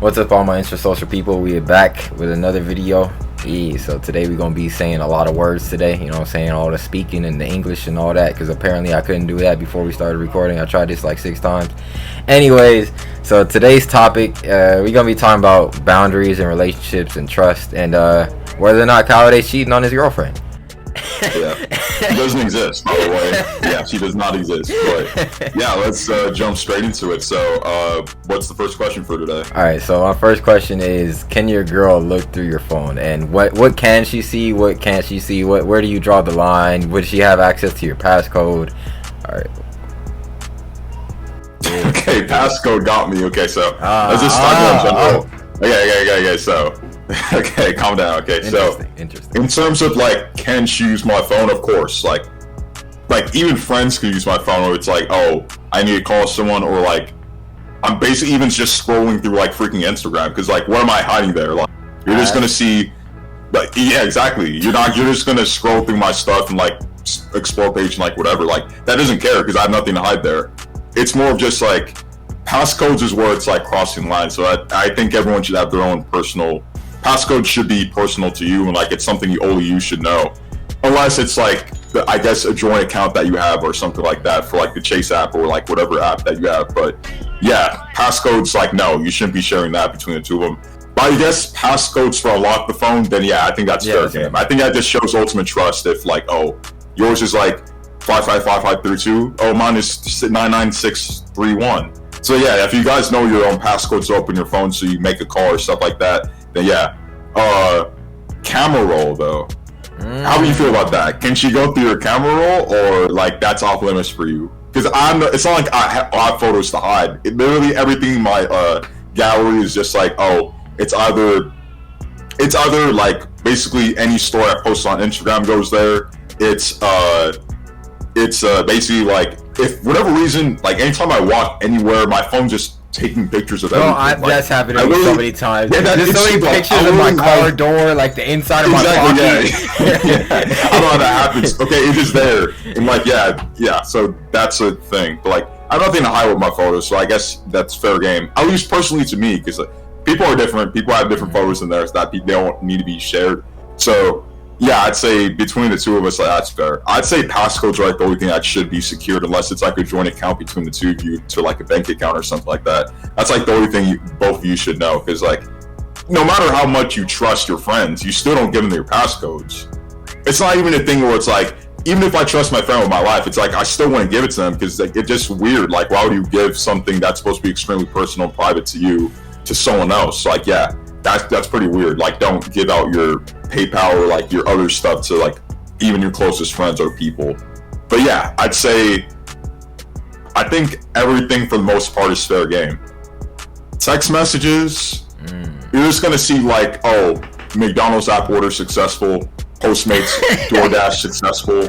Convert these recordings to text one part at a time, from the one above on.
What's up, all my intrasocial people? We are back with another video. So today we're gonna be saying a lot of words today, you know what I'm saying, all the speaking and the English and all that, because apparently I couldn't do that before we started recording. I tried this like 6 times. Anyways, so today's topic, we're gonna be talking about boundaries and relationships and trust, and whether or not Kayode's cheating on his girlfriend. Yeah, she doesn't exist, by the way. Yeah, she does not exist. But yeah, let's jump straight into it. So, what's the first question for today? All right, so my first question is, can your girl look through your phone, and what can she see, what can't she see, where do you draw the line? Would she have access to your passcode? All right. Okay, passcode got me. Okay, so let's just talk about general. Okay, so okay, calm down. Okay, so interesting. In terms of like, can she use my phone? Of course, like even friends can use my phone, or it's like, oh, I need to call someone, or like I'm basically even just scrolling through like freaking Instagram, because like, what am I hiding there? Like, you're just gonna see, like, yeah, exactly. You're just gonna scroll through my stuff and like explore page and like whatever. Like, that doesn't care because I have nothing to hide there. It's more of just like passcodes is where it's like crossing lines. So I think everyone should have their own personal passcode. Should be personal to you, and like it's something only you should know, unless it's like I guess a joint account that you have or something like that for like the Chase app or like whatever app that you have. But yeah, passcodes, like, no, you shouldn't be sharing that between the two of them. But I guess passcodes for unlock the phone, then yeah, I think that's fair game. I think that just shows ultimate trust. If like, oh, yours is like 555532, oh, mine is 99631. So yeah, if you guys know your own passcodes to open your phone, so you make a call or stuff like that, then yeah. Camera roll though. How do you feel about that? Can she go through your camera roll, or like that's off limits for you? Because it's not like I have photos to hide. Literally everything in my gallery is just like, oh, it's either like basically any story I post on Instagram goes there. It's basically like, if whatever reason, like anytime I walk anywhere, my phone just taking pictures of everything. That's happened to me so many times. Yeah, there's so many pictures of my car door, like the inside of my pocket. Yeah. I don't know how that happens. Okay, it is there. And like, yeah. So that's a thing. But like, I have nothing to hide with my photos, so I guess that's fair game. At least personally to me, because like, people are different. People have different photos in there, so that they don't need to be shared. So yeah, I'd say between the two of us, like, that's fair. I'd say passcodes are like the only thing that should be secured, unless it's like a joint account between the two of you to like a bank account or something like that. That's like the only thing both of you should know, because like, no matter how much you trust your friends, you still don't give them your passcodes. It's not even a thing where it's like, even if I trust my friend with my life, it's like I still want to give it to them, because like, it's just weird. Like, why would you give something that's supposed to be extremely personal and private to you to someone else? Like, yeah, that's pretty weird. Like, don't give out your PayPal or like your other stuff to like even your closest friends or people. But yeah, I'd say I think everything for the most part is fair game. Text messages, you're just gonna see like, oh, McDonald's app order successful, Postmates DoorDash successful,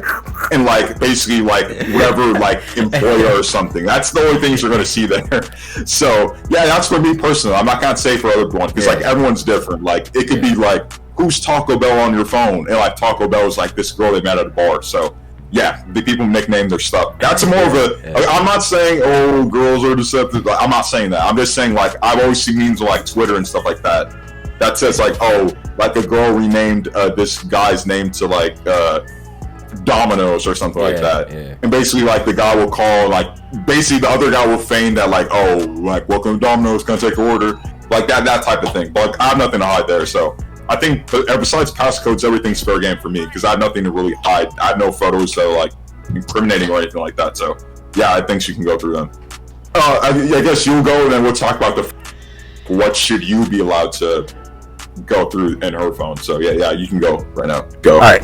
and like basically like whatever like employer or something. That's the only things you're gonna see there. So yeah, that's for me personally. I'm not gonna say for other ones, because like everyone's different. Like it could be like, who's Taco Bell on your phone? And like Taco Bell is like this girl they met at a bar. So yeah, the people nickname their stuff. That's more of a, like, I'm not saying, oh, girls are deceptive. Like, I'm not saying that. I'm just saying, like, I've always seen memes on like Twitter and stuff like that that says like, oh, like a girl renamed this guy's name to like Domino's or something like that. Yeah. And basically like the guy will call, like basically the other guy will feign that like, oh, like, welcome to Domino's, can I take an order? Like that type of thing. But like, I have nothing to hide there. So I think besides passcodes, everything's fair game for me, because I have nothing to really hide. I have no photos that are like incriminating or anything like that. So yeah, I think she can go through them. I guess you'll go, and then we'll talk about what should you be allowed to go through in her phone. So yeah, you can go right now. Go. All right.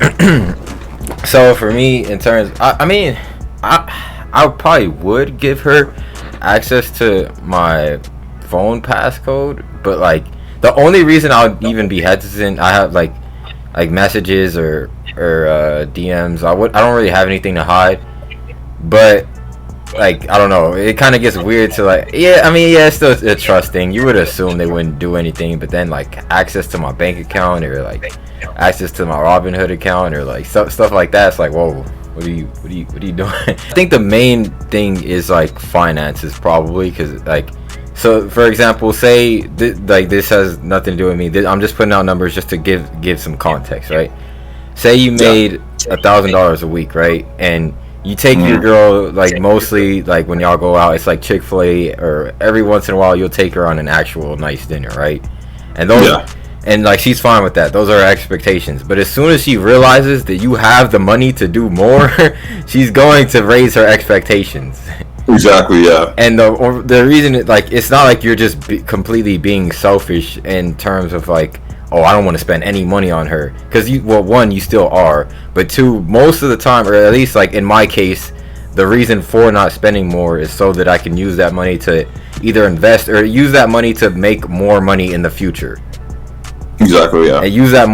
So for me, in terms, I mean, I probably would give her access to my phone passcode, but like, the only reason I would even be hesitant, I have like messages or DMs. I don't really have anything to hide, but like, I don't know, it kind of gets weird to like, yeah, I mean, yeah, it's still a trust thing. You would assume they wouldn't do anything, but then like access to my bank account, or like access to my Robinhood account, or like stuff like that, it's like, whoa, what are you doing? I think the main thing is like finances, probably, because like So, for example, say like this has nothing to do with me. I'm just putting out numbers just to give some context, right? Say you made $1,000 a week, right? And you take your girl like mostly like when y'all go out, it's like Chick-fil-A, or every once in a while you'll take her on an actual nice dinner, right? And those and like she's fine with that. Those are her expectations. But as soon as she realizes that you have the money to do more, she's going to raise her expectations. Exactly, yeah. And the reason, like, it's not like you're just completely being selfish in terms of like, oh, I don't want to spend any money on her, because one, you still are, but two, most of the time, or at least like in my case, the reason for not spending more is so that I can use that money to either invest or use that money to make more money in the future. Exactly, yeah. And use that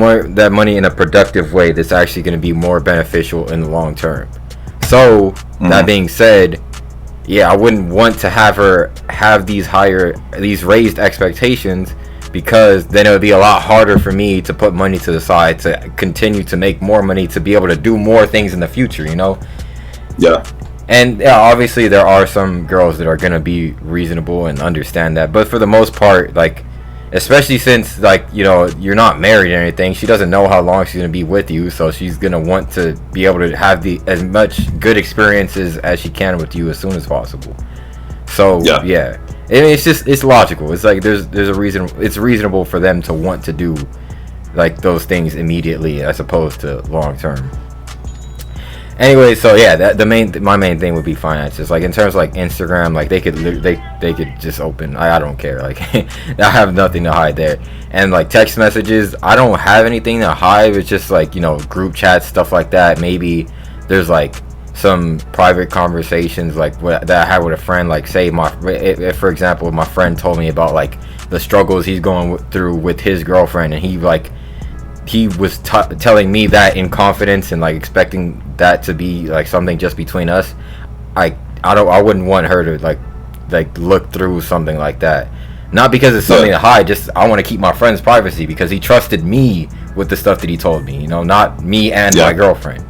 money in a productive way that's actually going to be more beneficial in the long term. So that being said, yeah, I wouldn't want to have her have these raised expectations, because then it would be a lot harder for me to put money to the side to continue to make more money to be able to do more things in the future, you know? Yeah. And yeah, obviously there are some girls that are going to be reasonable and understand that, but for the most part, like, especially since, like, you know, you're not married or anything, she doesn't know how long she's going to be with you, so she's going to want to be able to have as much good experiences as she can with you as soon as possible. So yeah, it's logical. It's like there's a reason. It's reasonable for them to want to do like those things immediately as opposed to long term. Anyway, so yeah, my main thing would be finances. Like in terms of like Instagram, like they could just open. I don't care. Like I have nothing to hide there. And like text messages, I don't have anything to hide. It's just like, you know, group chats, stuff like that. Maybe there's like some private conversations like that I had with a friend. Like say if for example my friend told me about like the struggles he's going through with his girlfriend, and he was telling me that in confidence and like expecting that to be like something just between us. I wouldn't want her to like look through something like that. Not because it's something to hide, just I want to keep my friend's privacy because he trusted me with the stuff that he told me, you know, not me and my girlfriend.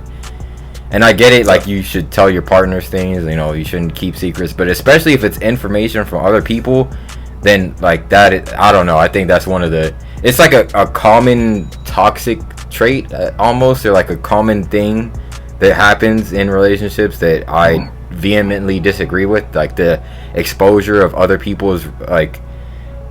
And I get it, like you should tell your partners things, you know, you shouldn't keep secrets, but especially if it's information from other people, then like I don't know, I think that's one of it's like a common toxic trait almost, or like a common thing that happens in relationships that I vehemently disagree with, like the exposure of other people's like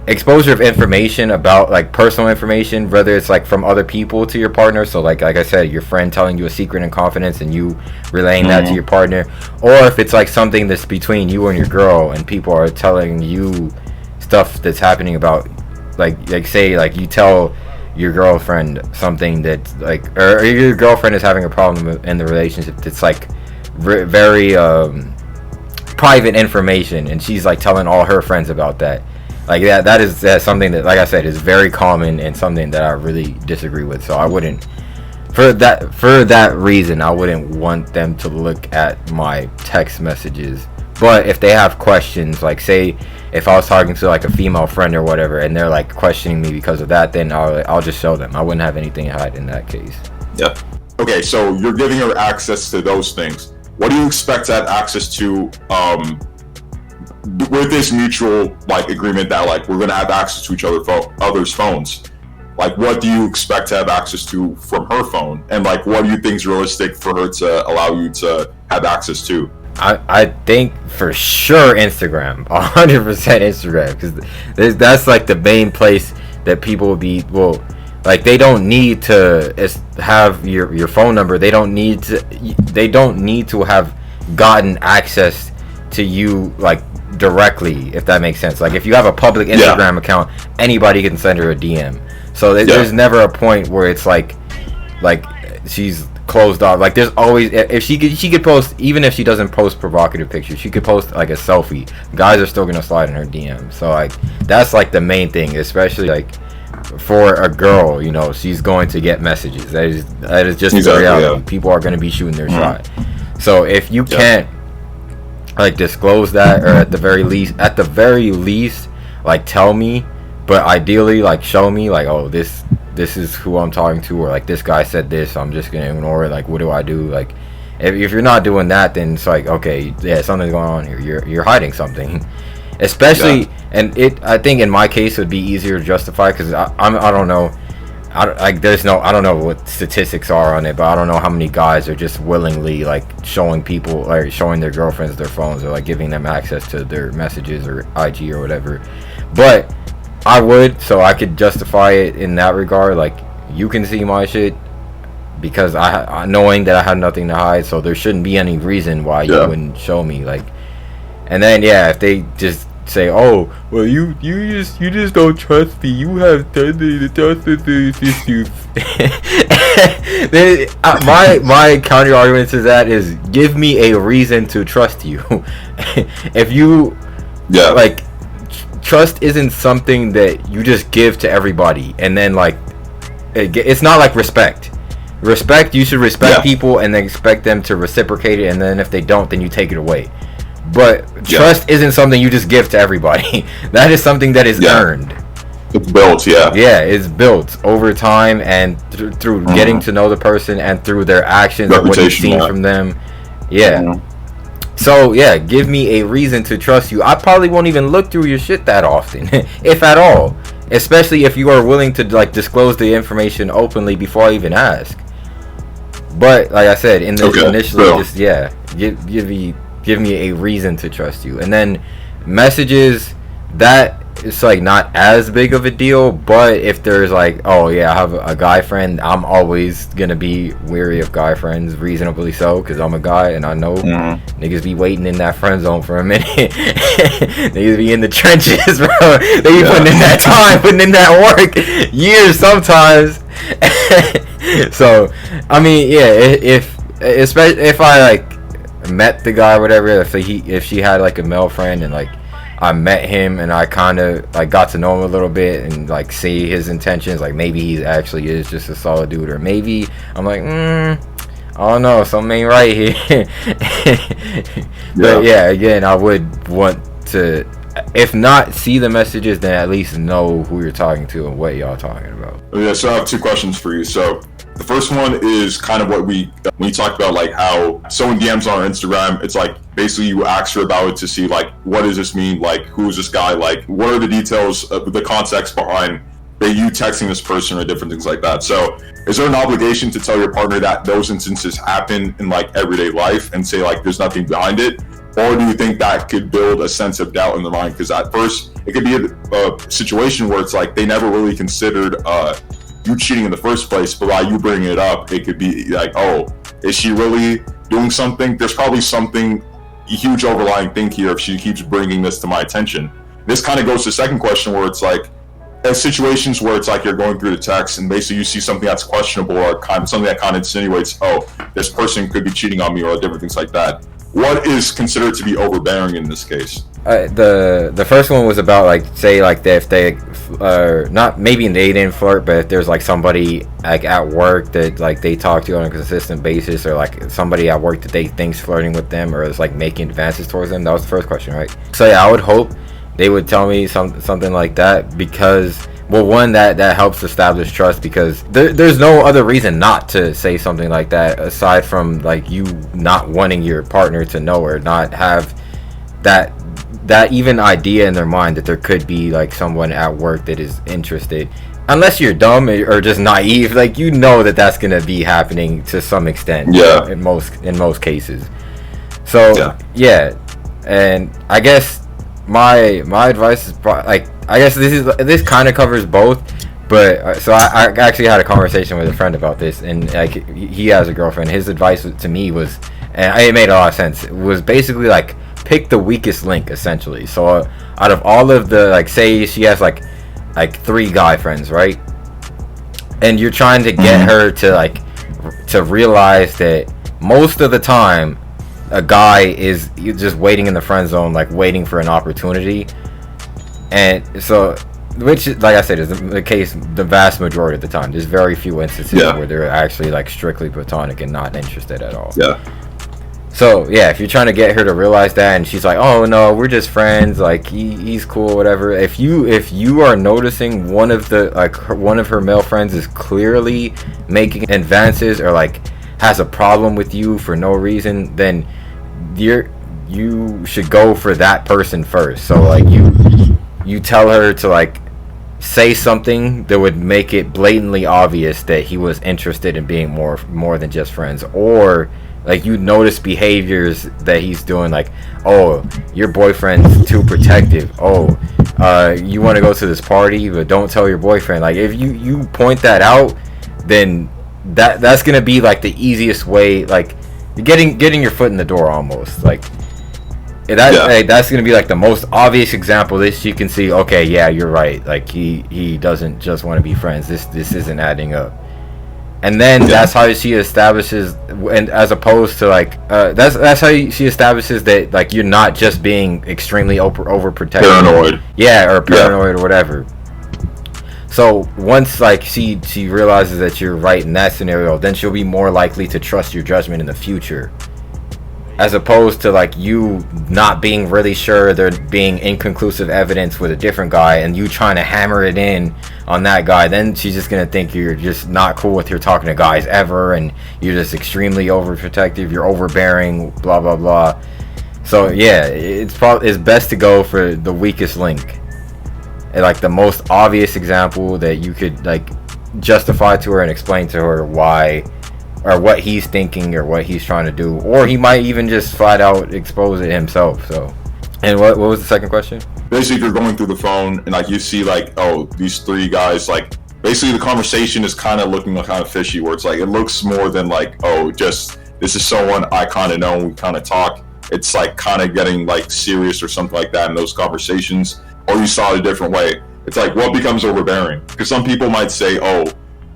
exposure of information about like personal information, whether it's like from other people to your partner. So like I said, your friend telling you a secret in confidence and you relaying that to your partner, or if it's like something that's between you and your girl and people are telling you stuff that's happening about like say like you tell your girlfriend something that's like, or your girlfriend is having a problem in the relationship that's like very private information, and she's like telling all her friends about that. Like that's something that, like I said, is very common and something that I really disagree with. So I wouldn't, for that reason, I wouldn't want them to look at my text messages. But if they have questions, like say if I was talking to like a female friend or whatever, and they're like questioning me because of that, then I'll just show them. I wouldn't have anything to hide in that case. Yeah. Okay, so you're giving her access to those things. What do you expect to have access to with this mutual like agreement that like we're gonna have access to each other's phones? Like, what do you expect to have access to from her phone, and like what do you think is realistic for her to allow you to have access to? I think for sure Instagram, 100% Instagram, because that's like the main place that people will like, they don't need to have your phone number. They don't need to have gotten access to you like directly, if that makes sense. Like if you have a public Instagram account, anybody can send her a DM. So there's never a point where it's like she's closed off. Like there's always, if she could post, even if she doesn't post provocative pictures, she could post like a selfie, guys are still gonna slide in her DM. So like that's like the main thing, especially like for a girl, you know, she's going to get messages. That is just the reality. People are going to be shooting their shot. So if you can't like disclose that, or at the very least like tell me, but ideally like show me like, oh, this is who I'm talking to, or like this guy said this, I'm just gonna ignore it. Like what do I do? Like if you're not doing that, then it's like, okay, yeah, something's going on here. You're hiding something. especially, and I think in my case it would be easier to justify because I don't know. I don't know what statistics are on it, but I don't know how many guys are just willingly like showing people or showing their girlfriends their phones or like giving them access to their messages or IG or whatever. But I would, so I could justify it in that regard. Like, you can see my shit because I knowing that I had nothing to hide, so there shouldn't be any reason why you wouldn't show me. Like, and then if they just say, oh, well, you just don't trust me, you have trust issues. My counter argument to that is, give me a reason to trust you. If you like, trust isn't something that you just give to everybody, and then like it's not like respect. You should respect people and then expect them to reciprocate it, and then if they don't, then you take it away. But trust isn't something you just give to everybody. That is something that is earned. It's built, it's built over time and through getting to know the person and through their actions and what you've seen from them. So give me a reason to trust you. I probably won't even look through your shit that often, if at all. Especially if you are willing to like disclose the information openly before I even ask. But like I said, initially, just give me a reason to trust you. And then messages, that it's like not as big of a deal, but if there's like, oh yeah, I have a guy friend, I'm always gonna be wary of guy friends, reasonably so, because I'm a guy and I know niggas be waiting in that friend zone for a minute. Niggas be in the trenches, bro. They be putting in that time, putting in that work, years sometimes. So I mean, especially if I like met the guy or whatever, if she had like a male friend and like I met him and I kind of like got to know him a little bit and like see his intentions, like maybe he actually is just a solid dude, or maybe I'm like I don't know, something ain't right here. But again, I would want to, if not see the messages, then at least know who you're talking to and what y'all talking about. So I have two questions for you. So the first one is kind of what when you talk about like how someone DMs on Instagram, it's like basically you ask her about it to see like, what does this mean? Like, who is this guy? Like, what are the details of the context behind you texting this person or different things like that? So is there an obligation to tell your partner that those instances happen in like everyday life and say like there's nothing behind it? Or do you think that could build a sense of doubt in their mind? Because at first it could be a situation where it's like they never really considered you cheating in the first place, but by you bringing it up, it could be like, oh, is she really doing something? There's probably something, a huge overlying thing here if she keeps bringing this to my attention. This kind of goes to the second question where it's like, in situations where it's like you're going through the text and basically you see something that's questionable or kind of something that kind of insinuates, oh, this person could be cheating on me or different things like that. What is considered to be overbearing in this case? The first one was about like, say like if they not, maybe they didn't flirt, but if there's like somebody like at work that like they talk to on a consistent basis, or like somebody at work that they think's flirting with them or is like making advances towards them. That was the first question, right? So I would hope they would tell me something like that, because well, one, that helps establish trust, because there's no other reason not to say something like that aside from like you not wanting your partner to know or not have that even idea in their mind that there could be like someone at work that is interested, unless you're dumb or just naive. Like, you know that's gonna be happening to some extent, in most cases. So and I guess my advice is like, I guess this kind of covers both, but so I actually had a conversation with a friend about this, and like he has a girlfriend. His advice to me was, and it made a lot of sense, it was basically like, pick the weakest link, essentially. So out of all of the, like, say she has like 3 guy friends, right? And you're trying to get her to realize that most of the time a guy is just waiting in the friend zone, like waiting for an opportunity. And so, which, like I said, is the case the vast majority of the time. There's very few instances where they're actually like strictly platonic and not interested at all. So if you're trying to get her to realize that, and she's like, oh no, we're just friends, like he's cool, whatever. If you are noticing one of her male friends is clearly making advances or like has a problem with you for no reason, then you should go for that person first. So like you tell her to like say something that would make it blatantly obvious that he was interested in being more than just friends, or like you notice behaviors that he's doing, like, oh, your boyfriend's too protective, oh, you want to go to this party but don't tell your boyfriend. Like if you point that out, then that's gonna be like the easiest way, like getting your foot in the door almost. Like that's gonna be like the most obvious example that you can see. Okay, yeah, you're right. Like he doesn't just want to be friends. This isn't adding up. And then that's how she establishes, and as opposed to like that's how she establishes that like you're not just being extremely overprotective, paranoid, or paranoid or whatever. So once like she realizes that you're right in that scenario, then she'll be more likely to trust your judgment in the future, as opposed to like you not being really sure, there being inconclusive evidence with a different guy and you trying to hammer it in on that guy. Then she's just gonna think you're just not cool with her talking to guys ever, and you're just extremely overprotective, you're overbearing, blah blah blah. So yeah, it's best to go for the weakest link, and like the most obvious example that you could like justify to her and explain to her why, or what he's thinking, or what he's trying to do, or he might even just flat out expose it himself. So, and what was the second question? Basically, you're going through the phone and like you see like, oh, these three guys, like basically the conversation is kind of looking kind of fishy, where it's like it looks more than like, oh, just this is someone I kind of know, we kind of talk. It's like kind of getting like serious or something like that in those conversations, or you saw it a different way. It's like what becomes overbearing, because some people might say, oh,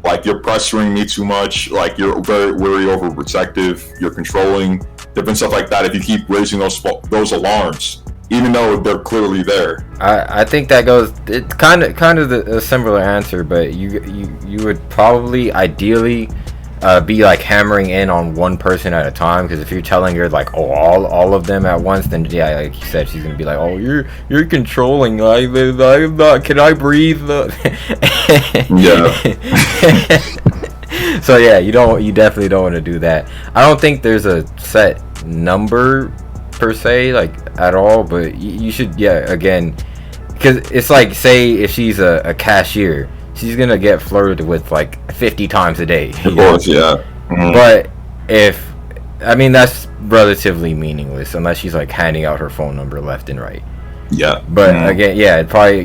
like you're pressuring me too much, like you're very overprotective, you're controlling, different stuff like that. If you keep raising those alarms, even though they're clearly there. I think that goes, it's kind of a similar answer, but you would probably ideally be like hammering in on one person at a time, because if you're telling her like, oh, all of them at once, then yeah, like you said, she's gonna be like, oh, you're controlling, I'm not, can I breathe? Yeah. So yeah, you definitely don't want to do that. I don't think there's a set number per se, like at all, but you should, again, because it's like, say if she's a cashier, she's gonna get flirted with like 50 times a day. Of course, yeah. Mm-hmm. But that's relatively meaningless unless she's like handing out her phone number left and right. Yeah. But again,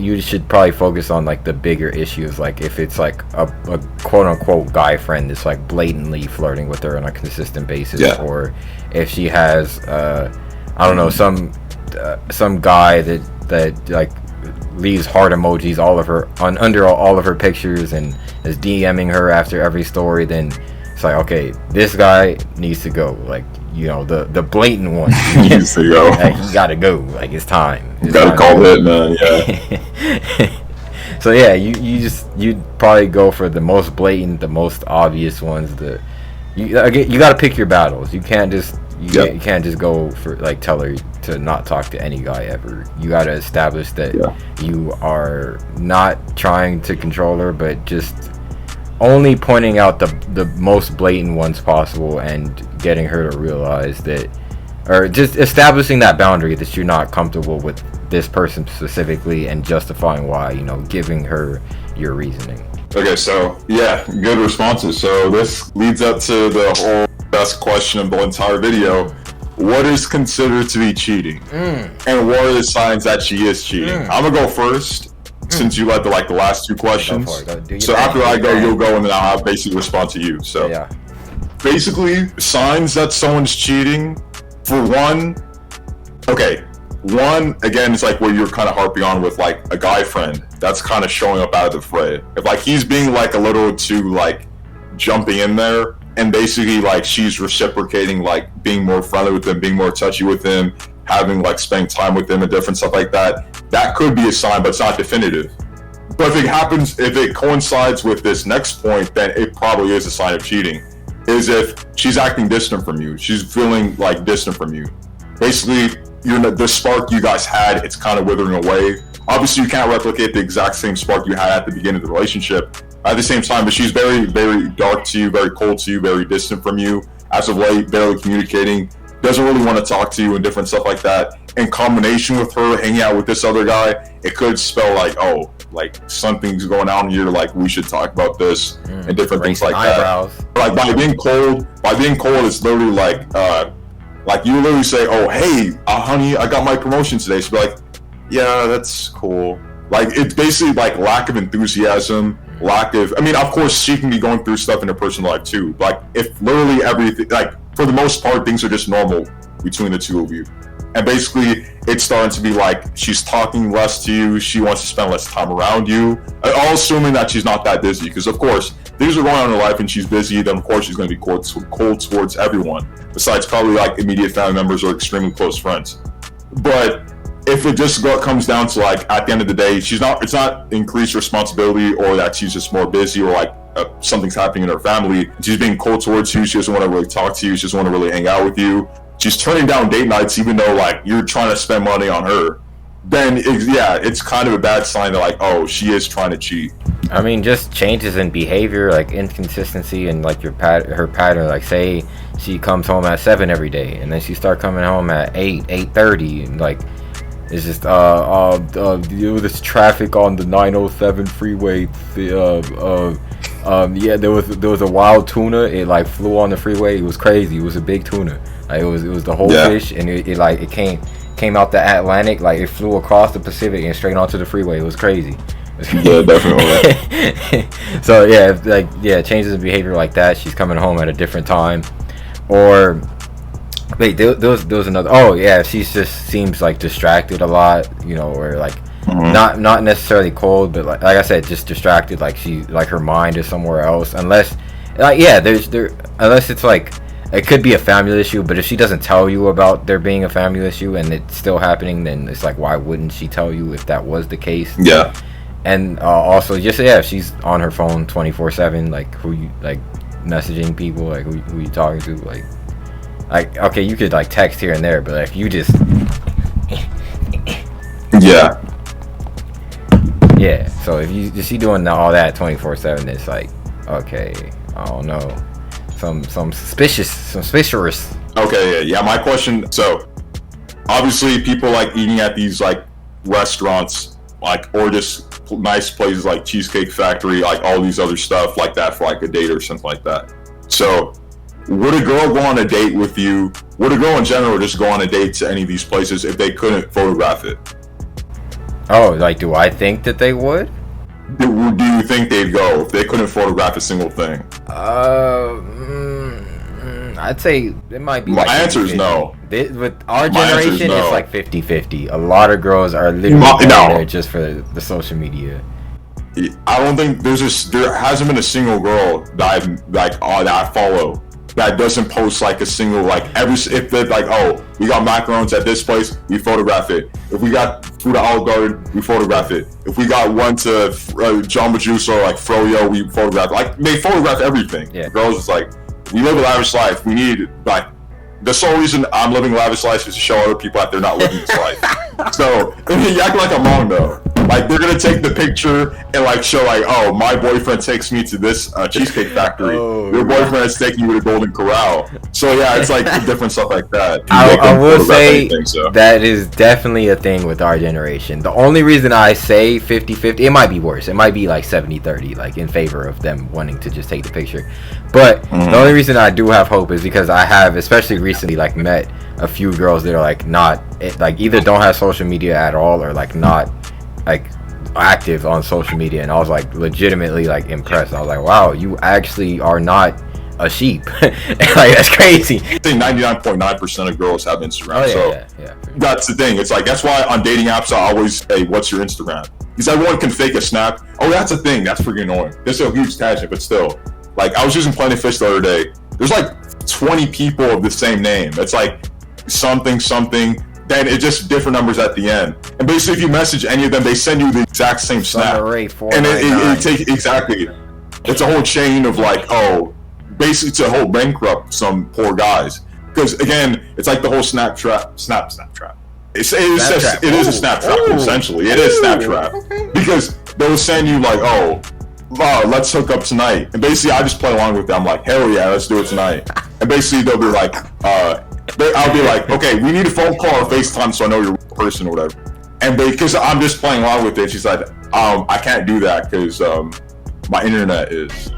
you should probably focus on like the bigger issues, like if it's like a quote unquote guy friend that's like blatantly flirting with her on a consistent basis, or if she has I don't know, some guy that like leaves heart emojis under all of her pictures and is DMing her after every story, then it's like, okay, this guy needs to go. Like, you know, the blatant one needs to go. Like, he gotta go. Like, it's time. You gotta call it, man. Yeah. So yeah, you'd probably go for the most blatant, the most obvious ones. You gotta pick your battles. You can't just you can't just go for like tell her to not talk to any guy ever. You gotta establish that you are not trying to control her, but just only pointing out the most blatant ones possible and getting her to realize that, or just establishing that boundary that you're not comfortable with this person specifically, and justifying why, you know, giving her your reasoning. Okay, so yeah, good responses. So this leads up to the whole best question of the entire video. What is considered to be cheating? And what are the signs that she is cheating? I'm gonna go first, since you led the last two questions. So after I go, you'll go, and then I'll basically respond to you. So basically, signs that someone's cheating, for one, again, it's like what you're kind of harping on with like a guy friend that's kind of showing up out of the fray. If like he's being like a little too like jumping in there, and basically like she's reciprocating, like being more friendly with him, being more touchy with him, having like spending time with him and different stuff like that, that could be a sign, but it's not definitive. But if it coincides with this next point, then it probably is a sign of cheating. Is if she's acting distant from you, she's feeling like distant from you. Basically, the spark you guys had, it's kind of withering away. Obviously, you can't replicate the exact same spark you had at the beginning of the relationship. At the same time, but she's very, very dark to you, very cold to you, very distant from you. As of late, barely communicating, doesn't really want to talk to you and different stuff like that, in combination with her hanging out with this other guy, it could spell like, oh, like something's going on here, like we should talk about this and different things like eyebrows. That. Like by being cold, it's literally like you literally say, oh, hey, honey, I got my promotion today. She'll be like, yeah, that's cool. Like, it's basically like lack of enthusiasm, I mean, of course, she can be going through stuff in her personal life too. Like, if literally everything, like, for the most part, things are just normal between the two of you. And basically, it's starting to be like, she's talking less to you, she wants to spend less time around you. All assuming that she's not that busy, because of course, things are going on in her life and she's busy, then of course she's going to be cold towards everyone. Besides probably like immediate family members or extremely close friends. But if it just comes down to like, at the end of the day, it's not increased responsibility or that she's just more busy or like something's happening in her family. She's being cold towards you. She doesn't want to really talk to you. She doesn't want to really hang out with you. She's turning down date nights even though like you're trying to spend money on her. Then it's kind of a bad sign that like, oh, she is trying to cheat. I mean, just changes in behavior, like inconsistency and like her pattern. Like, say she comes home at 7 every day, and then she start coming home at 8:30, and like it's just this traffic on the 907 freeway. Yeah, there was a wild tuna. It like flew on the freeway. It was crazy. It was a big tuna. Like, it was the whole fish, and it came out the Atlantic. Like, it flew across the Pacific and straight onto the freeway. It was crazy. Yeah, definitely. So changes in behavior like that. She's coming home at a different time, or wait, there was another. Oh yeah, she just seems like distracted a lot, or like not necessarily cold, but like I said, just distracted. Like her mind is somewhere else. Unless unless it's like it could be a family issue, but if she doesn't tell you about there being a family issue and it's still happening, then it's like, why wouldn't she tell you if that was the case? Yeah. And also, just if she's on her phone 24/7, like who you like messaging people, like who you talking to, like okay, you could like text here and there, but like you just yeah. So if she doing all that 24/7, it's like, okay, I don't know, some suspicious. Okay, yeah. My question. So obviously, people like eating at these like restaurants, like, or just nice places like Cheesecake Factory, like all these other stuff like that for like a date or something like that. So would a girl go on a date with you? Would a girl in general just go on a date to any of these places if they couldn't photograph it? Oh, like, do I think that they would? Do you think they'd go if they couldn't photograph a single thing? I'd say it might be. My answer is no. With our generation, it's like 50-50. A lot of girls are literally there just for the social media. I don't think there hasn't been a single girl that I follow that doesn't post like a single, like if they're like, oh, we got macarons at this place, we photograph it. If we got food at Olive Garden, we photograph it. If we got one to Jamba Juice or like Froyo, we photograph it. Like, they photograph everything. Yeah. The girls is like, we live a lavish life. We need, like, the sole reason I'm living a lavish life is to show other people that they're not living this life. So, you act like I'm wrong though. Like, they're gonna take the picture and like show like, oh, my boyfriend takes me to this Cheesecake Factory. Your boyfriend is taking you to Golden Corral. So yeah, it's like different stuff like that. I will say that is definitely a thing with our generation. The only reason I say 50-50, it might be worse. It might be like 70-30, like in favor of them wanting to just take the picture. But the only reason I do have hope is because I have, especially recently, like met a few girls that are like like either don't have social media at all or like not like active on social media, and I was like legitimately like impressed. I was like, wow, you actually are not a sheep. Like, that's crazy. I think 99.9% of girls have Instagram. Oh, yeah. That's the thing. It's like, that's why on dating apps I always say, what's your Instagram? Because everyone can fake a snap. Oh, that's a thing. That's freaking annoying. This is a huge tangent, but still. Like, I was using Plenty of Fish the other day. There's like 20 people of the same name. It's like something. Then it's just different numbers at the end. And basically, if you message any of them, they send you the exact same snap. And it takes, exactly. It's a whole chain of like, oh, basically to whole bankrupt some poor guys. Because again, it's like the whole snap trap. It is a snap trap, essentially. It is snap trap. Okay. Because they'll send you like, oh, let's hook up tonight. And basically, I just play along with them. I'm like, hell yeah, let's do it tonight. And basically, they'll be like, But I'll be like, okay, we need a phone call or FaceTime so I know you're a person or whatever. And because I'm just playing along with it, she's like, I can't do that because my internet is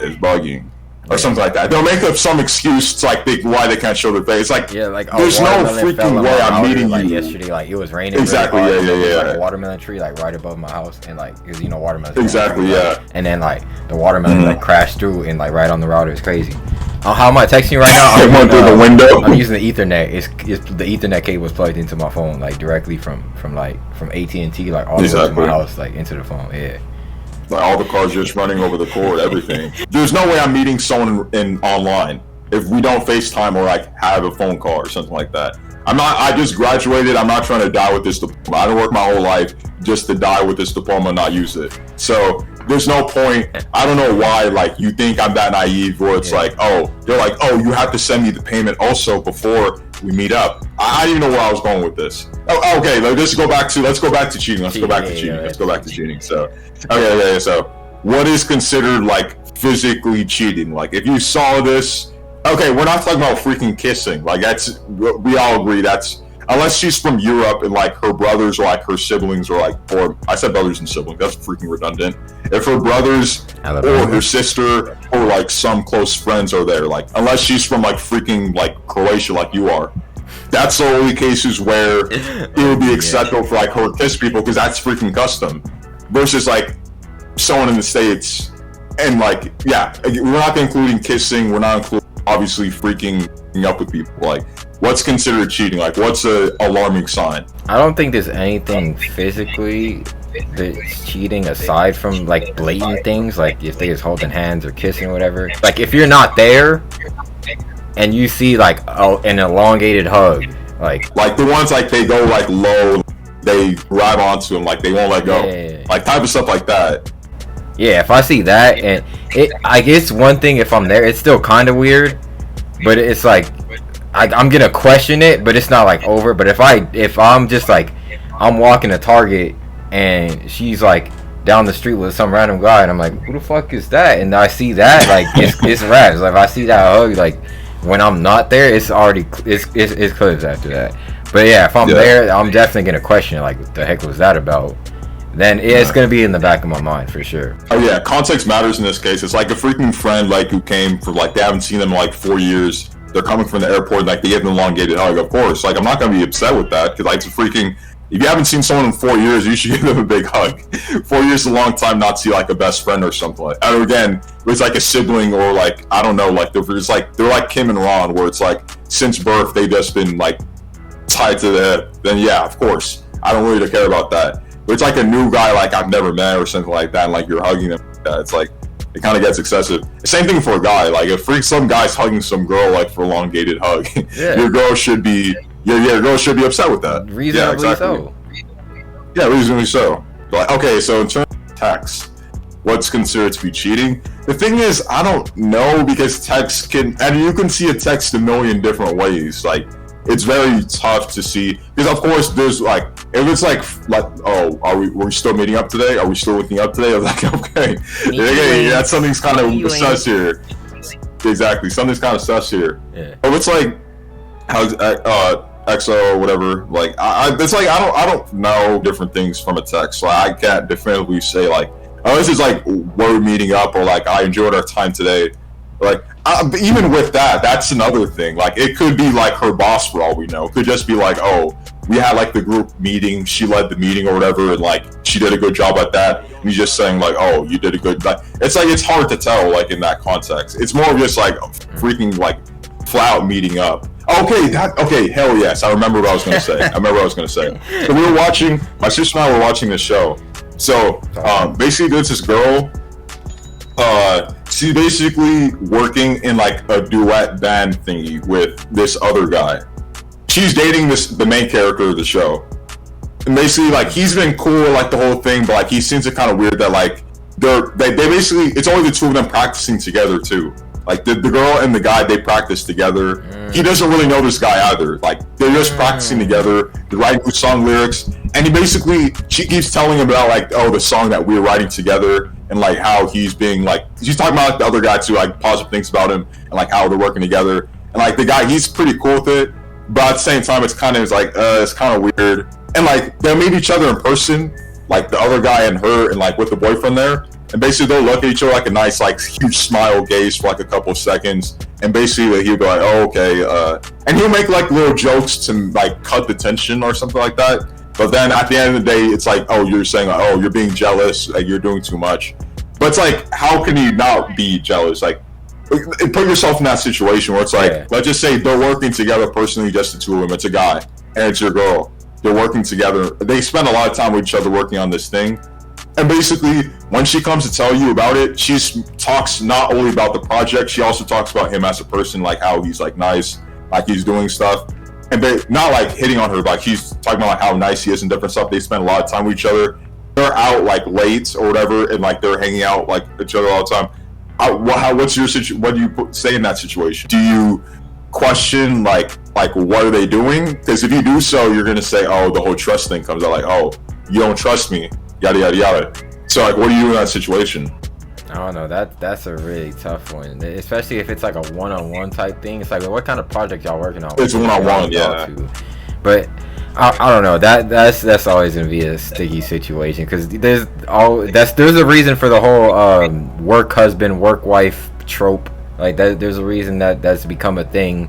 bugging. Or something like that. They'll make up some excuse to like why they can't show their face. Like, there's no freaking way I'm meeting like, you. yesterday, like it was raining. Exactly. Really Yeah. Like a watermelon tree, like right above my house, and like, cause watermelon. Exactly. Yeah. And then like the watermelon like crashed through and like right on the router. It's crazy. How am I texting you right now? It went through the window. I'm using the Ethernet. It's the Ethernet cable is plugged into my phone, like directly from AT&T, like all the way to my house, like into the phone. Yeah. Like all the cars just running over the cord, everything. There's no way I'm meeting someone in online if we don't FaceTime or like have a phone call or something like that. I just graduated. I'm not trying to die with this diploma. I didn't work my whole life just to die with this diploma and not use it. So there's no point. I don't know why like you think I'm that naive where it's like, they're like, you have to send me the payment also before we meet up. I didn't know where I was going with this. Okay, let's go back to cheating. Let's go back to cheating. So, okay, so what is considered like physically cheating? Like if you saw this, okay, we're not talking about freaking kissing. Like we all agree that's, unless she's from Europe and like her brothers or like her siblings or I said brothers and siblings, that's freaking redundant. If her brothers or her sister or like some close friends are there, like unless she's from like freaking like Croatia like you are, that's the only cases where it would be acceptable for like her to kiss people because that's freaking custom. Versus like someone in the States and like, we're not including kissing, we're not including obviously freaking up with people. Like what's considered cheating? Like what's a alarming sign? I don't think there's anything physically that's cheating aside from like blatant things, like if they just holding hands or kissing or whatever. Like if you're not there and you see like an elongated hug, like the ones like they go like low, they grab onto them, like they won't let go, like type of stuff like that. Yeah, if I see that, and I guess one thing if I'm there, it's still kind of weird, but it's like I'm gonna question it, but it's not like over. But if I'm just like I'm walking to Target and she's like down the street with some random guy and I'm like, who the fuck is that? And I see that, like it's rad. Like if I see that hug, like when I'm not there, it's already it's clips after that. But yeah, if I'm there, I'm definitely gonna question it. Like what the heck was that about? Then it's gonna be in the back of my mind for sure. Oh yeah, context matters in this case. It's like a freaking friend like who came for like they haven't seen them in like 4 years. They're coming from the airport, like they give an elongated hug. Of course, like I'm not gonna be upset with that because like it's a freaking. If you haven't seen someone in 4 years, you should give them a big hug. 4 years is a long time not to see like a best friend or something like. Or again, it's like a sibling or like I don't know, like they're like Kim and Ron, where it's like since birth they've just been like tied to the hip. Then yeah, of course, I don't really care about that. But it's like a new guy like I've never met or something like that, and like you're hugging them. It's like it kind of gets excessive. Same thing for a guy. Like if some guy's hugging some girl like for elongated hug, your girl should be your girl should be upset with that. Reasonably so. Yeah, reasonably so. But, okay, so in terms of text, what's considered to be cheating? The thing is, I don't know because text and you can see a text a million different ways. Like it's very tough to see because of course there's like if it's like we're we still meeting up today? Are we still looking up today? I was like, okay, that's something's kind of sus here. Exactly, something's kind of sus here. Yeah. But it's like how's XO or whatever. Like it's like I don't know different things from a text, so I can't definitively say like this is like we're meeting up or like I enjoyed our time today. Like but even with that, that's another thing. Like it could be like her boss for all we know. It could just be like, oh, we had like the group meeting, she led the meeting or whatever, and like she did a good job at that. And he's just saying like, oh, you did a good. Like, it's hard to tell like in that context. It's more of just like freaking like flat out meeting up. Okay, hell yes, I remember what I was gonna say. So we were watching. My sister and I were watching this show. So basically, there's this girl. She's basically working in like a duet band thingy with this other guy. She's dating the main character of the show, and basically like he's been cool like the whole thing, but like he seems it kind of weird that like they basically it's only the two of them practicing together too. Like the girl and the guy, they practice together. He doesn't really know this guy either. Like they're just practicing together. They're writing good song lyrics, and she keeps telling him about like the song that we were writing together, and like how he's being like she's talking about like, the other guy too, like positive things about him, and like how they're working together. and like the guy, he's pretty cool with it, but at the same time, it's kind of weird. And like they'll meet each other in person, like the other guy and her, and like with the boyfriend there, and basically they'll look at each other like a nice, like huge smile gaze for like a couple of seconds, and basically he'll be like, oh, okay, and he'll make like little jokes to like cut the tension or something like that. But then at the end of the day, it's like, oh, you're saying like, oh, you're being jealous, like you're doing too much. But it's like, how can you not be jealous? Like, put yourself in that situation where it's like, let's just say they're working together personally, just the two of them. It's a guy and it's your girl. They're working together. They spend a lot of time with each other working on this thing. And basically, when she comes to tell you about it, she talks not only about the project, she also talks about him as a person, like how he's like nice, like he's doing stuff. And they not like hitting on her, like she's talking about like how nice he is and different stuff. They spend a lot of time with each other. They're out like late or whatever, and like they're hanging out like each other all the time. What's your situation? What do you say in that situation? Do you question like what are they doing? Because if you do so, you're gonna say, oh, the whole trust thing comes out, like, oh, you don't trust me, yada yada yada. So like, what do you do in that situation? I don't know. That's a really tough one, especially if it's like a one-on-one type thing. It's like, what kind of project y'all working on? It's one-on-one, yeah. But I don't know. That's always gonna be a sticky situation because there's a reason for the whole work husband, work wife trope. Like that, there's a reason that's become a thing,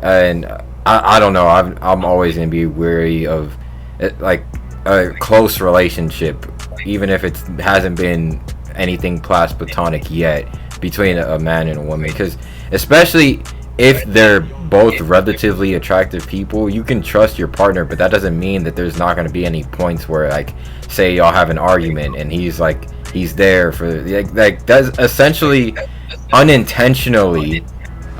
and I don't know. I'm always gonna be wary of it, like a close relationship, even if it hasn't been anything past platonic yet between a man and a woman, because especially if they're both relatively attractive people, you can trust your partner, but that doesn't mean that there's not going to be any points where, like, say y'all have an argument and he's there for like that's essentially unintentionally,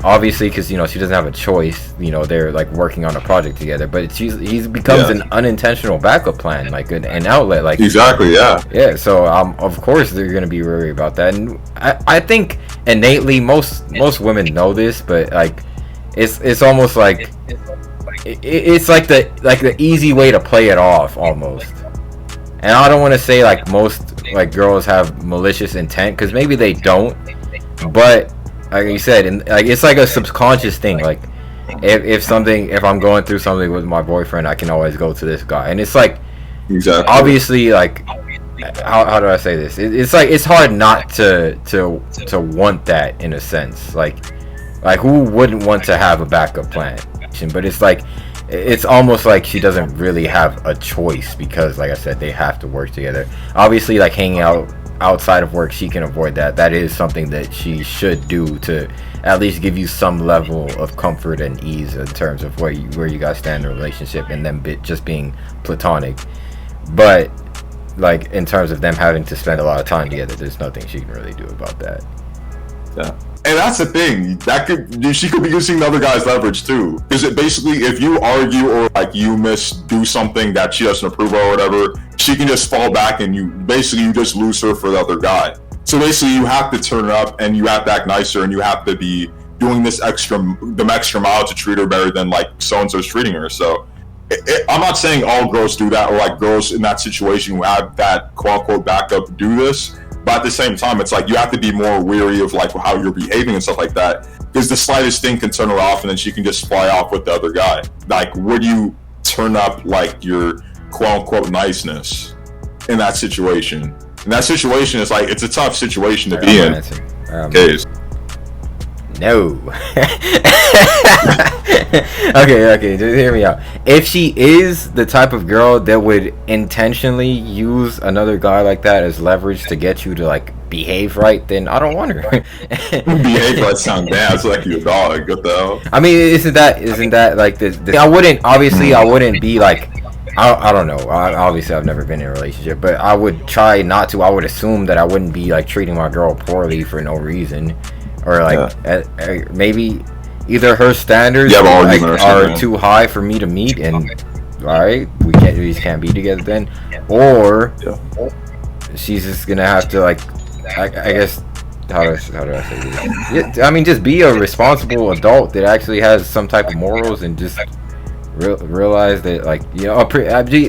obviously, because she doesn't have a choice. They're like working on a project together, but he becomes an unintentional backup plan, like an outlet, like exactly, yeah. So of course they're gonna be worried about that, and I think innately most women know this, but like it's almost like it's like the easy way to play it off almost. And I don't want to say like most like girls have malicious intent, because maybe they don't, but like you said, and like it's like a subconscious thing. Like if I'm going through something with my boyfriend, I can always go to this guy, and it's like exactly, obviously, like how do I say this? It's like it's hard not to want that in a sense. Like who wouldn't want to have a backup plan? But it's like it's almost like she doesn't really have a choice, because like I said, they have to work together. Obviously, like hanging out outside of work, she can avoid that. That is something that she should do to at least give you some level of comfort and ease in terms of where you guys stand in a relationship, and them just being platonic. But like in terms of them having to spend a lot of time together, there's nothing she can really do about that. Yeah. And that's the thing. She could be using the other guy's leverage too. Because basically, if you argue or like you do something that she doesn't approve of or whatever, she can just fall back and you just lose her for the other guy. So basically, you have to turn up and you have to act nicer, and you have to be doing the extra mile to treat her better than like so and so's treating her. So I'm not saying all girls do that, or like girls in that situation who have that quote unquote backup do this. But at the same time, it's like you have to be more wary of like how you're behaving and stuff like that, because the slightest thing can turn her off, and then she can just fly off with the other guy. Like, would you turn up like your quote unquote niceness in that situation? In that situation, it's like it's a tough situation to be in. No. Okay, just hear me out. If she is the type of girl that would intentionally use another guy like that as leverage to get you to like behave right, then I don't want her. Behave right sound bad. It's like your dog. What the hell? I mean, isn't that like this? I wouldn't be like, I don't know. Obviously, I've never been in a relationship, but I would try not to. I would assume that I wouldn't be like treating my girl poorly for no reason. Or like maybe either her standards are too high for me to meet, and all right, we just can't be together then, or she's just gonna have to like I guess how do I say this? I mean, just be a responsible adult that actually has some type of morals, and just realize that like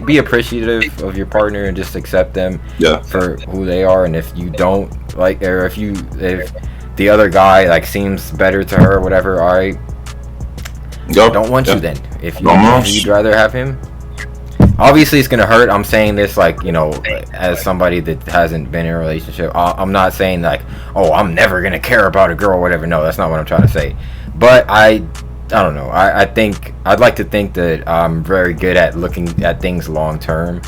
be appreciative of your partner and just accept them for who they are. And if you don't like, or if the other guy like seems better to her or whatever, alright, Yep. I don't want Yep. you then. If you'd rather have him. Obviously, it's gonna hurt. I'm saying this like, you know, as somebody that hasn't been in a relationship. I'm not saying like, oh, I'm never gonna care about a girl or whatever. No, that's not what I'm trying to say. But I don't know. I think I'd like to think that I'm very good at looking at things long term,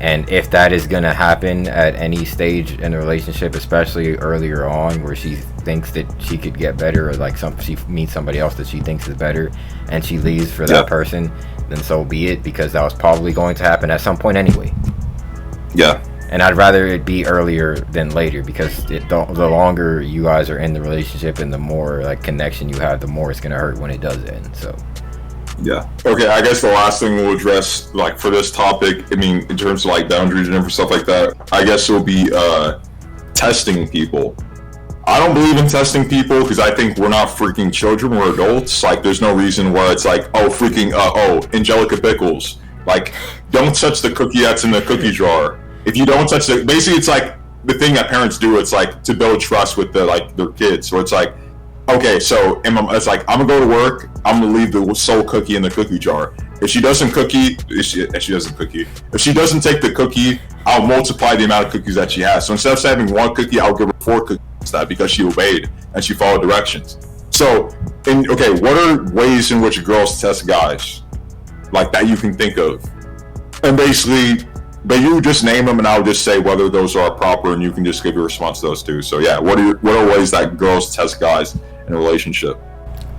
and if that is gonna happen at any stage in a relationship, especially earlier on, where she thinks that she could get better, or like she meets somebody else that she thinks is better, and she leaves for that person, then so be it, because that was probably going to happen at some point anyway. Yeah. And I'd rather it be earlier than later, because the longer you guys are in the relationship and the more like connection you have, the more it's gonna hurt when it does end. So yeah. Okay, I guess the last thing we'll address, like, for this topic, I mean, in terms of like boundaries and stuff like that, I guess it'll be testing people. I don't believe in testing people because I think we're not freaking children, we're adults. Like, there's no reason why it's like, oh, freaking, Angelica Pickles. Like, don't touch the cookie that's in the cookie jar. If you don't touch the, basically it's like the thing that parents do, it's like to build trust with their kids. So it's like, okay, so it's like, I'm gonna go to work, I'm gonna leave the sole cookie in the cookie jar. If she doesn't take the cookie, I'll multiply the amount of cookies that she has. So instead of having one cookie, I'll give her 4 cookies that because she obeyed and she followed directions. So, what are ways in which girls test guys like that you can think of? And basically, but you just name them and I'll just say whether those are proper, and you can just give your response to those two. So yeah, what are ways that girls test guys in a relationship?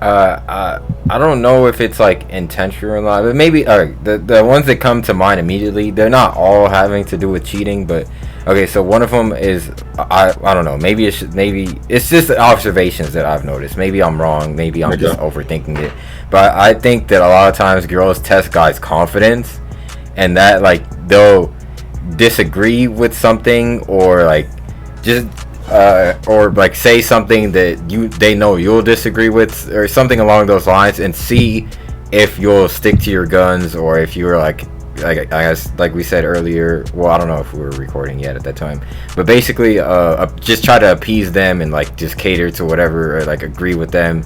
I don't know if it's like intentional or not, but maybe the ones that come to mind immediately, they're not all having to do with cheating, but okay, so one of them is I don't know, maybe it's just observations that I've noticed. Maybe I'm wrong, maybe I'm just overthinking it, but I think that a lot of times girls test guys' confidence, and that like they'll disagree with something, or like just or like say something that they know you'll disagree with, or something along those lines, and see if you'll stick to your guns, or if you're like I guess like we said earlier, well, I don't know if we were recording yet at that time, but basically just try to appease them and like just cater to whatever, or like agree with them.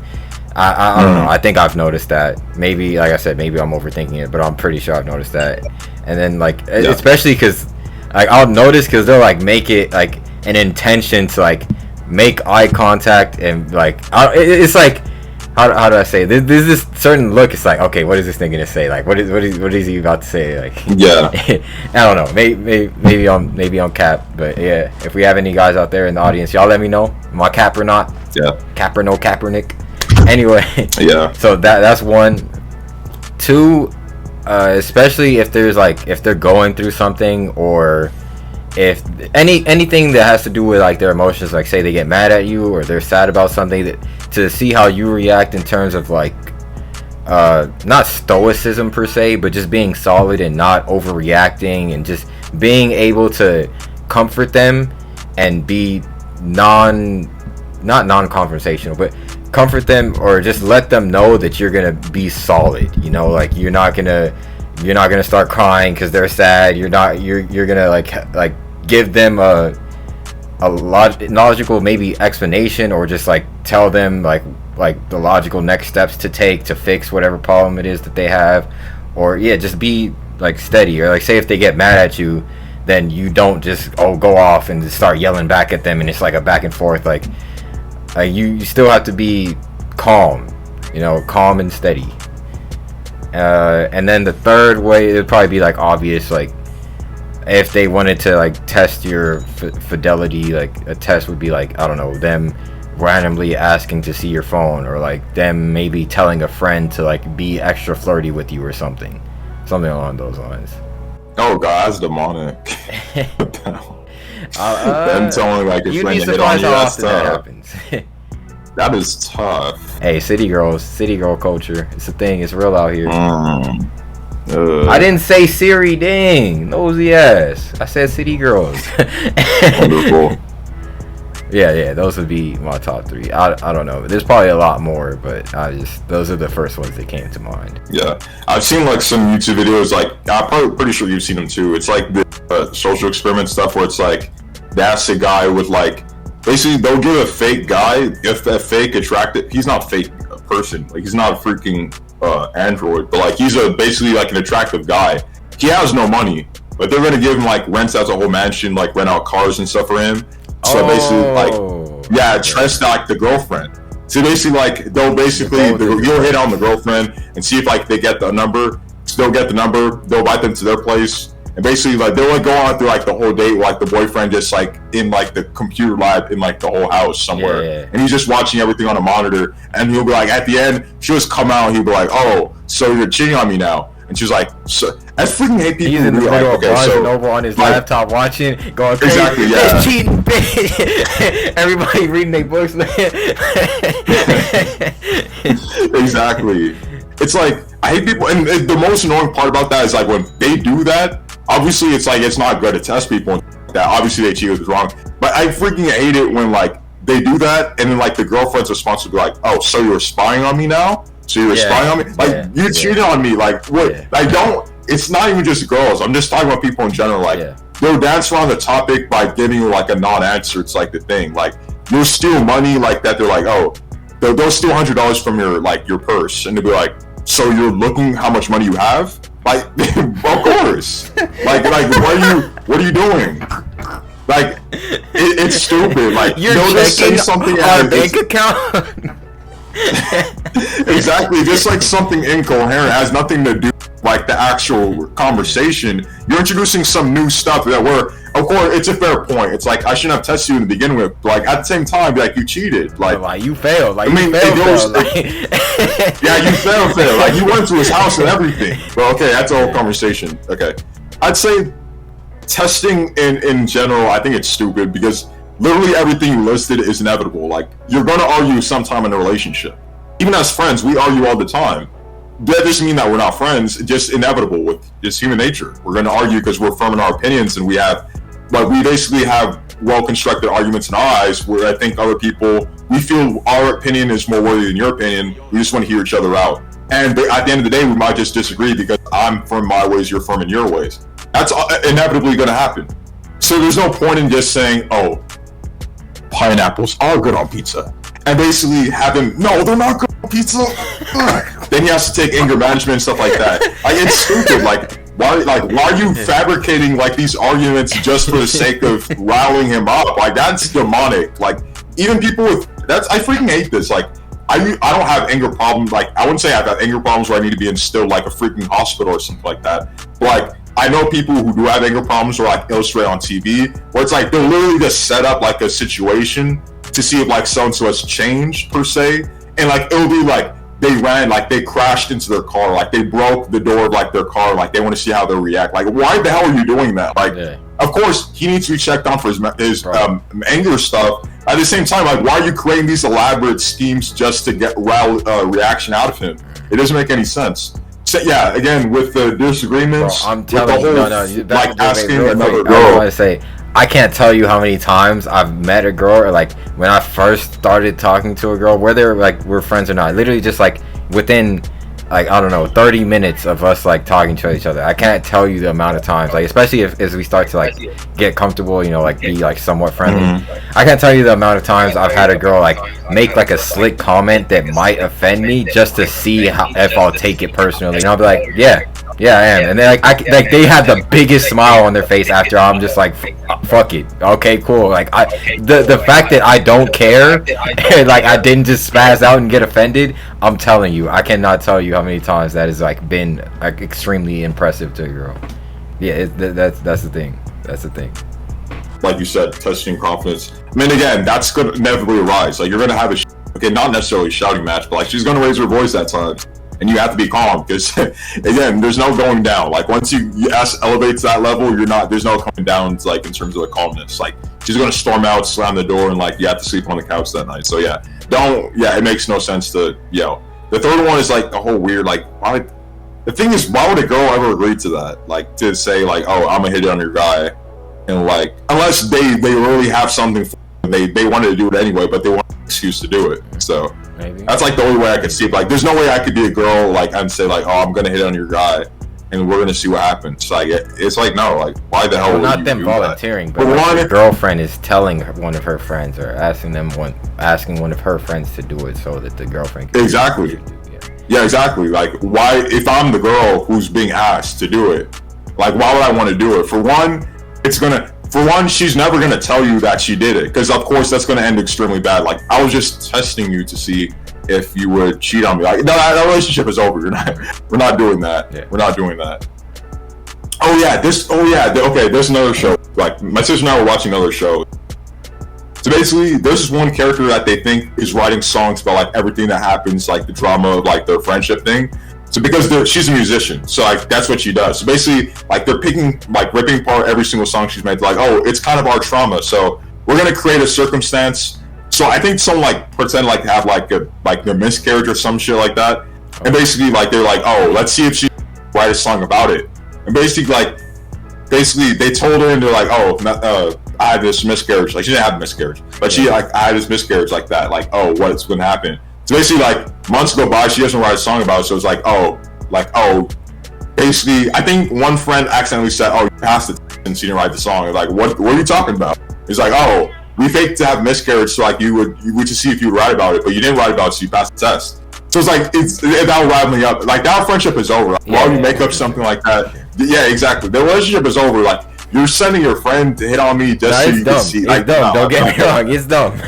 I don't know, I think I've noticed that. Maybe, like I said, maybe I'm overthinking it, but I'm pretty sure I've noticed that. And then like especially because like I'll notice, because they'll like make it like an intention to like make eye contact, and like it's like how do I say, there's this certain look, it's like, okay, what is this thing gonna say, like what is he about to say, like I don't know, maybe I'm cap, but yeah, if we have any guys out there in the audience, y'all let me know, am I cap or not? Cap or no Kaepernick? Anyway, so that's one. Two, especially if they're going through something, or if anything that has to do with like their emotions, like say they get mad at you or they're sad about something, that to see how you react in terms of like not stoicism per se, but just being solid and not overreacting, and just being able to comfort them and be not non-confrontational, but comfort them, or just let them know that you're gonna be solid, you know, like you're not gonna start crying because they're sad. You're gonna like give them a logical maybe explanation, or just like tell them like the logical next steps to take to fix whatever problem it is that they have, or just be like steady, or like say if they get mad at you, then you don't just go off and just start yelling back at them, and it's like a back and forth, like you still have to be calm, you know, calm and steady. And then the third way, it'd probably be like obvious, like if they wanted to like test your fidelity, like a test would be like, I don't know, them randomly asking to see your phone, or like them maybe telling a friend to like be extra flirty with you, or something along those lines. Oh god, that's demonic. Them telling like a friend to hit on you, that's tough. That is tough. Hey, city girl culture, it's a thing, it's real out here. I didn't say Siri, dang, nosy ass. I said city girls. Wonderful. Yeah, those would be my top 3. I don't know, there's probably a lot more, but those are the first ones that came to mind. Yeah, I've seen like some YouTube videos, like I'm probably pretty sure you've seen them too. It's like the social experiment stuff, where it's like that's a guy with like, basically they'll give a fake guy, if that fake attractive, he's not fake person, like he's not freaking Android, but like he's basically like an attractive guy. He has no money, but they're gonna give him like rents out the whole mansion, like rent out cars and stuff for him. So basically, like trust like the girlfriend. So basically, like they'll hit on the girlfriend and see if like they get the number. So they'll get the number. They'll invite them to their place. And basically, like they'll like go on through like the whole date, with, like the boyfriend just like in like the computer lab in like the whole house somewhere, and he's just watching everything on a monitor. And he'll be like, at the end, she'll just come out. And he'll be like, "Oh, so you're cheating on me now?" And she's like, "So I freaking hate people." He's in the middle of Barnes and Noble on his laptop watching, going crazy. Exactly, yeah. It's cheating, bitch. Everybody reading their books. Exactly. It's like I hate people, and the most annoying part about that is like when they do that. Obviously, it's like it's not good to test people. That obviously they cheated was wrong, but I freaking hate it when like they do that, and then like the girlfriend's response will be like, "Oh, so you're spying on me now? So you're spying on me? Like you cheated on me? Like what? I don't. It's not even just girls. I'm just talking about people in general. Like they'll dance around the topic by giving you like a non-answer. It's like the thing. Like you'll steal money like that. They're like, oh, they'll steal $100 from your purse, and they'll be like, so you're looking how much money you have? Like, of course. Like, what are you doing? Like, it's stupid. Like, you're they'll just say something our bank account. Exactly, just like something incoherent, has nothing to do with like the actual conversation. You're introducing some new stuff that of course, it's a fair point. It's like I shouldn't have tested you to begin with. Like at the same time, like you cheated. Like you failed. Like you failed. Yeah, you failed. Like you went to his house and everything. But okay, that's a whole conversation. Okay, I'd say testing in general, I think it's stupid because literally everything you listed is inevitable. Like you're gonna argue sometime in a relationship. Even as friends, we argue all the time. That doesn't mean that we're not friends. It's just inevitable with just human nature. We're gonna argue because we're firm in our opinions, and we basically have well-constructed arguments in our eyes. Where I think other people, we feel our opinion is more worthy than your opinion. We just want to hear each other out. And at the end of the day, we might just disagree because I'm firm in my ways, you're firm in your ways. That's inevitably going to happen. So there's no point in just saying, oh, pineapples are good on pizza. And basically have him, no, they're not good on pizza. Then he has to take anger management and stuff like that. Like, it's stupid. Why are you fabricating like these arguments just for the sake of riling him up? Like, that's demonic. Like, even people I freaking hate this. Like, I don't have anger problems. Like, I wouldn't say I've got anger problems where I need to be instilled like a freaking hospital or something like that. But, like, I know people who do have anger problems or like illustrate on TV where it's like they'll literally just set up like a situation to see if like so-and-so has changed per se. And like, it'll be like, they crashed into their car, like they broke the door of like their car, like they want to see how they'll react. Like, why the hell are you doing that? Like, of course he needs to be checked on for his anger stuff. At the same time, like, why are you creating these elaborate schemes just to get reaction out of him? It doesn't make any sense. So, yeah, again, with the disagreements, bro, I'm telling you, like asking another girl. I want to say, I can't tell you how many times I've met a girl, or like when I first started talking to a girl, whether like we're friends or not, literally just like within like, I don't know, 30 minutes of us like talking to each other. I can't tell you the amount of times, like especially as we start to like get comfortable, you know, like be like somewhat friendly. I can't tell you the amount of times I've had a girl like make like a slick comment that might offend me just to see if I'll take it personally. And I'll be like, yeah, I am. And then like they have the biggest smile on their face after. I'm just like, fuck it, okay, cool. Like the fact that I don't care and like I didn't just spaz out and get offended, I'm telling you, I cannot tell you how many times that has like been like extremely impressive to a girl. Yeah, that's the thing. That's the thing. Like you said, testing confidence. I mean, again, that's gonna inevitably arise. Like, you're gonna have okay, not necessarily a shouting match, but like she's gonna raise her voice at times, and you have to be calm because again, there's no going down. Like, once you elevates that level, there's no coming down. Like, in terms of the calmness, like she's gonna storm out, slam the door, and like you have to sleep on the couch that night. So yeah, it makes no sense to yell. The third one is like the whole weird, like, why? The thing is, why would a girl ever agree to that? Like, to say like, oh, I'm gonna hit it on your guy, and like, unless they really have something, they wanted to do it anyway, but they want an excuse to do it. So maybe that's like the only way I could see it. Like, there's no way I could be a girl like and say like, oh, I'm gonna hit it on your guy, and we're gonna see what happens. Like, it's like, no, like, why the hell? Well, not them volunteering, but like your girlfriend is telling one of her friends or asking one of her friends to do it so that the girlfriend can exactly. Yeah, exactly. Like, why, if I'm the girl who's being asked to do it, like, why would I want to do it? For one, she's never gonna tell you that she did it, because of course that's gonna end extremely bad. Like, I was just testing you to see if you would cheat on me. Like, no, that relationship is over. We're not doing that. Yeah. We're not doing that. Okay, there's another show. Like, my sister and I were watching another show. So basically, there's this one character that they think is writing songs about like everything that happens, like the drama of like their friendship thing. So because she's a musician, so like that's what she does. So basically, like they're ripping apart every single song she's made. Like, oh, it's kind of our trauma, so we're gonna create a circumstance. So I think someone like pretend like to have like their miscarriage or some shit like that, and basically like they're like, oh, let's see if she write a song about it. And basically they told her and they're like, oh, I had this miscarriage. Like, she didn't have a miscarriage, but I had this miscarriage like that. Like, oh, what's going to happen? So basically, like, months go by, she doesn't write a song about it. So it's like, basically, I think one friend accidentally said, oh, you passed it, and she didn't write the song. It's like, what are you talking about? He's like, oh, we faked to have miscarriage, so like you would just see if you would write about it, but you didn't write about it, so you passed the test. So it's like, that'll rile me up. Like, that friendship is over. Like, why would you make up something like that? Yeah, exactly. The relationship is over. Like, you're sending your friend to hit on me just so you can see. Like, it's dumb. Don't get me wrong. It's dumb.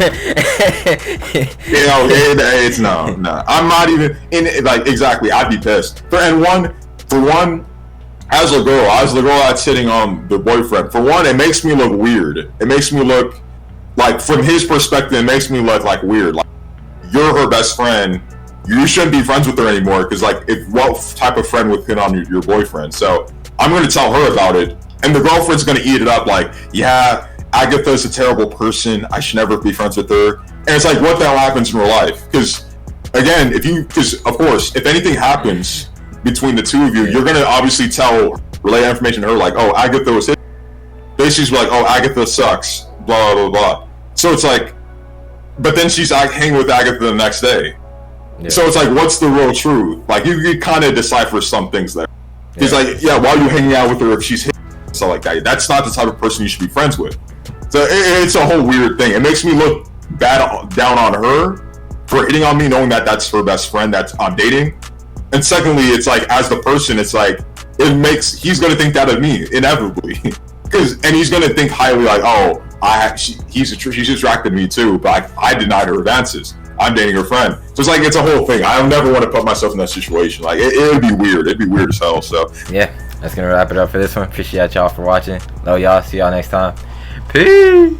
It's no. I'm not even in it. Like, exactly. I'd be pissed. For one, as the girl that's hitting on the boyfriend. For one, it makes me look weird. It makes me look like, from his perspective, it makes me look like weird. Like, you're her best friend. You shouldn't be friends with her anymore, because like, what type of friend would hit on your boyfriend? So I'm going to tell her about it, and the girlfriend's going to eat it up like, yeah, Agatha's a terrible person, I should never be friends with her. And it's like, what the hell happens in real life? Because again, because of course, if anything happens between the two of you, you're going to obviously relay information to her, like, oh, Agatha was hit. Basically, like, oh, Agatha sucks, blah, blah, blah. So it's like, but then she's hanging with Agatha the next day. Yeah. So it's like, what's the real truth? Like, you kind of decipher some things there. He's like, yeah, why are you hanging out with her if she's hit? Stuff like that. That's not the type of person you should be friends with. So it's a whole weird thing. It makes me look bad down on her for hitting on me, knowing that that's her best friend that I'm dating. And secondly, it's like, as the person, it's like, he's going to think that of me, inevitably. And he's going to think highly, like, oh, she's attracted me too, but I denied her advances. I'm dating her friend. So it's like, it's a whole thing. I never want to put myself in that situation. Like, it would be weird. It'd be weird as hell. So yeah, that's gonna wrap it up for this one. Appreciate y'all for watching. Love y'all. See y'all next time. Peace.